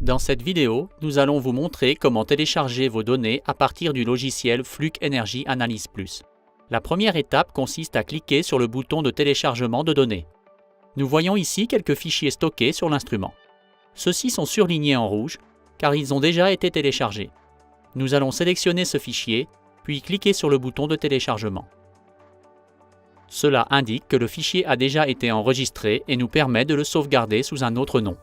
Dans cette vidéo, nous allons vous montrer comment télécharger vos données à partir du logiciel Fluke Energy Analyse Plus. La première étape consiste à cliquer sur le bouton de téléchargement de données. Nous voyons ici quelques fichiers stockés sur l'instrument. Ceux-ci sont surlignés en rouge car ils ont déjà été téléchargés. Nous allons sélectionner ce fichier, puis cliquer sur le bouton de téléchargement. Cela indique que le fichier a déjà été enregistré et nous permet de le sauvegarder sous un autre nom.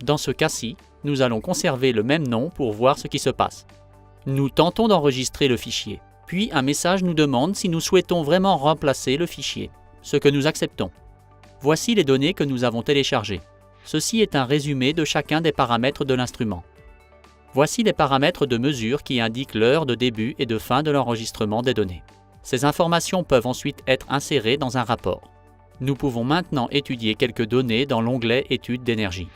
Dans ce cas-ci, nous allons conserver le même nom pour voir ce qui se passe. Nous tentons d'enregistrer le fichier, puis un message nous demande si nous souhaitons vraiment remplacer le fichier, ce que nous acceptons. Voici les données que nous avons téléchargées. Ceci est un résumé de chacun des paramètres de l'instrument. Voici les paramètres de mesure qui indiquent l'heure de début et de fin de l'enregistrement des données. Ces informations peuvent ensuite être insérées dans un rapport. Nous pouvons maintenant étudier quelques données dans l'onglet Études d'énergie.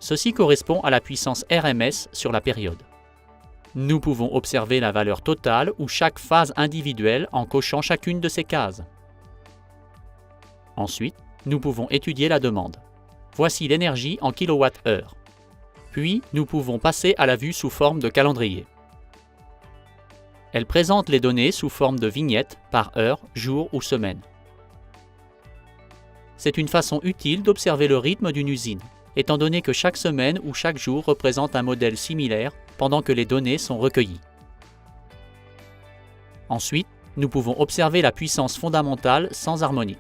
Ceci correspond à la puissance RMS sur la période. Nous pouvons observer la valeur totale ou chaque phase individuelle en cochant chacune de ces cases. Ensuite, nous pouvons étudier la demande. Voici l'énergie en kWh. Puis, nous pouvons passer à la vue sous forme de calendrier. Elle présente les données sous forme de vignettes par heure, jour ou semaine. C'est une façon utile d'observer le rythme d'une usine, étant donné que chaque semaine ou chaque jour représente un modèle similaire pendant que les données sont recueillies. Ensuite, nous pouvons observer la puissance fondamentale sans harmonie.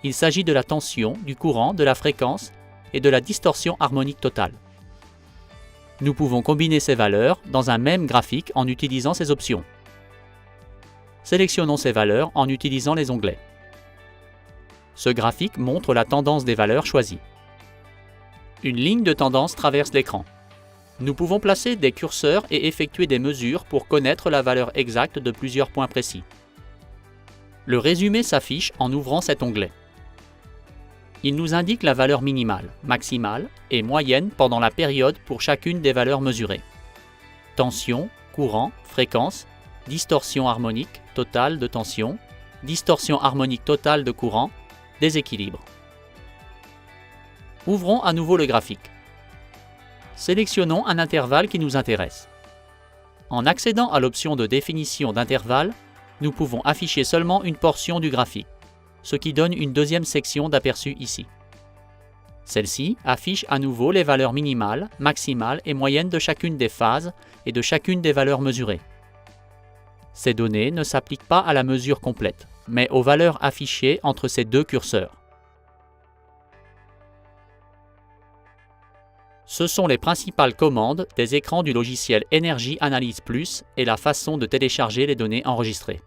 Il s'agit de la tension, du courant, de la fréquence et de la distorsion harmonique totale. Nous pouvons combiner ces valeurs dans un même graphique en utilisant ces options. Sélectionnons ces valeurs en utilisant les onglets. Ce graphique montre la tendance des valeurs choisies. Une ligne de tendance traverse l'écran. Nous pouvons placer des curseurs et effectuer des mesures pour connaître la valeur exacte de plusieurs points précis. Le résumé s'affiche en ouvrant cet onglet. Il nous indique la valeur minimale, maximale et moyenne pendant la période pour chacune des valeurs mesurées. Tension, courant, fréquence, distorsion harmonique totale de tension, distorsion harmonique totale de courant, déséquilibre. Ouvrons à nouveau le graphique. Sélectionnons un intervalle qui nous intéresse. En accédant à l'option de définition d'intervalle, nous pouvons afficher seulement une portion du graphique, ce qui donne une deuxième section d'aperçu ici. Celle-ci affiche à nouveau les valeurs minimales, maximales et moyennes de chacune des phases et de chacune des valeurs mesurées. Ces données ne s'appliquent pas à la mesure complète, mais aux valeurs affichées entre ces deux curseurs. Ce sont les principales commandes des écrans du logiciel Energy Analyse Plus et la façon de télécharger les données enregistrées.